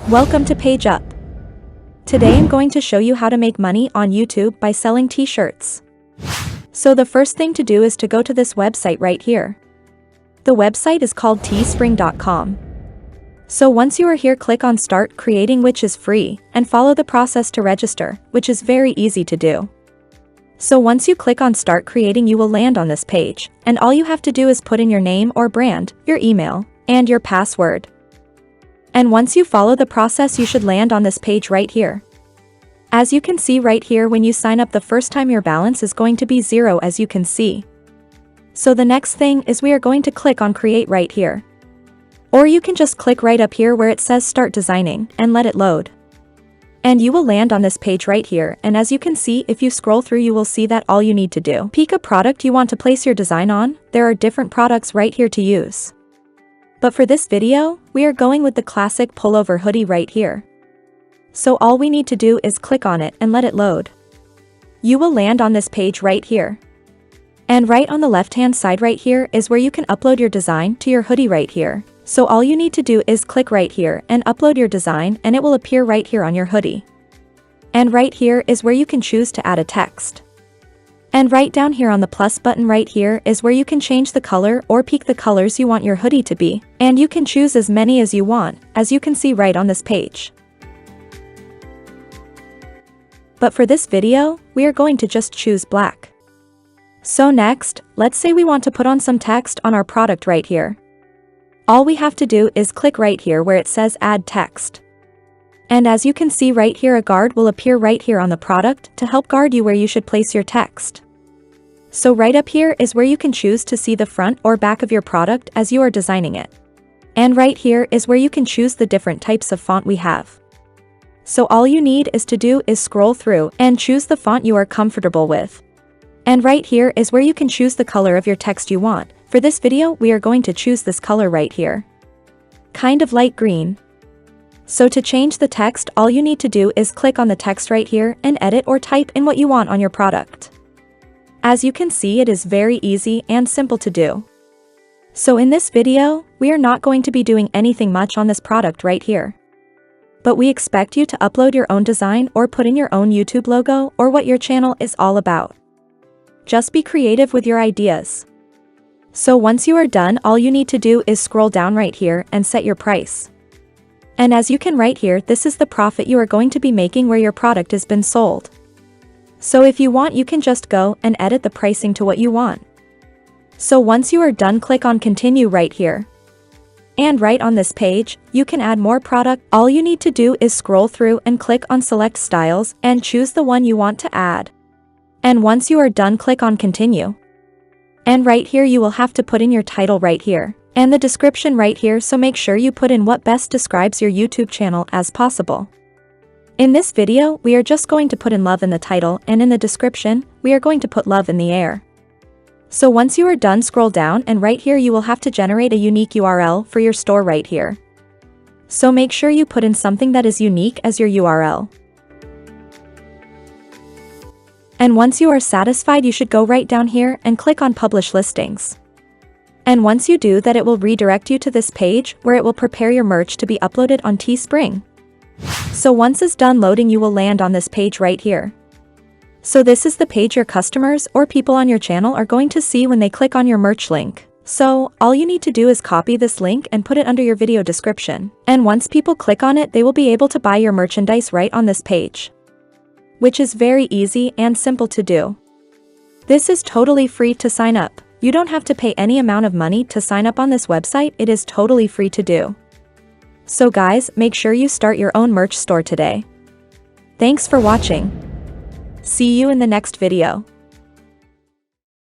Welcome to PGEUP. Today I'm going to show you how to make money on YouTube by selling t-shirts. So the first thing to do is to go to this website right here. The website is called teespring.com. So once you are here, click on Start Creating, which is free, and follow the process to register, which is very easy to do. So once you click on Start Creating, you will land on this page, and all you have to do is put in your name or brand, your email, and your password. And once you follow the process, you should land on this page right here. As you can see right here, when you sign up the first time, your balance is going to be 0, as you can see. So the next thing is we are going to click on Create right here. Or you can just click right up here where it says Start Designing and let it load. And you will land on this page right here, and as you can see, if you scroll through, you will see that all you need to do, pick a product you want to place your design on. There are different products right here to use. But for this video, we are going with the classic pullover hoodie right here. So all we need to do is click on it and let it load. You will land on this page right here. And right on the left-hand side right here is where you can upload your design to your hoodie right here. So all you need to do is click right here and upload your design, and it will appear right here on your hoodie. And right here is where you can choose to add a text. And right down here on the plus button right here is where you can change the color or pick the colors you want your hoodie to be. And you can choose as many as you want, as you can see right on this page. But for this video, we are going to just choose black. So next, let's say we want to put on some text on our product right here. All we have to do is click right here where it says Add Text. And as you can see right here, a guard will appear right here on the product to help guard you where you should place your text. So right up here is where you can choose to see the front or back of your product as you are designing it. And right here is where you can choose the different types of font we have. So all you need is to do is scroll through and choose the font you are comfortable with. And right here is where you can choose the color of your text you want. For this video, we are going to choose this color right here. Kind of light green. So to change the text, all you need to do is click on the text right here and edit or type in what you want on your product. As you can see, it is very easy and simple to do. So in this video, we are not going to be doing anything much on this product right here. But we expect you to upload your own design or put in your own YouTube logo or what your channel is all about. Just be creative with your ideas. So once you are done, all you need to do is scroll down right here and set your price. And as you can right here, this is the profit you are going to be making where your product has been sold. So if you want, you can just go and edit the pricing to what you want. So once you are done, click on Continue right here. And right on this page, you can add more product. All you need to do is scroll through and click on Select Styles and choose the one you want to add. And once you are done, click on Continue. And right here you will have to put in your title right here. And the description right here, so make sure you put in what best describes your YouTube channel as possible. In this video, we are just going to put in love in the title, and in the description, we are going to put love in the air. So once you are done, scroll down, and right here you will have to generate a unique URL for your store right here. So make sure you put in something that is unique as your URL. And once you are satisfied, you should go right down here and click on Publish Listings. And once you do that, it will redirect you to this page where it will prepare your merch to be uploaded on Teespring. So once it's done loading, you will land on this page right here. So this is the page your customers or people on your channel are going to see when they click on your merch link. So all you need to do is copy this link and put it under your video description. And once people click on it, they will be able to buy your merchandise right on this page. Which is very easy and simple to do. This is totally free to sign up. You don't have to pay any amount of money to sign up on this website. It is totally free to do. So guys, make sure you start your own merch store today. Thanks for watching. See you in the next video.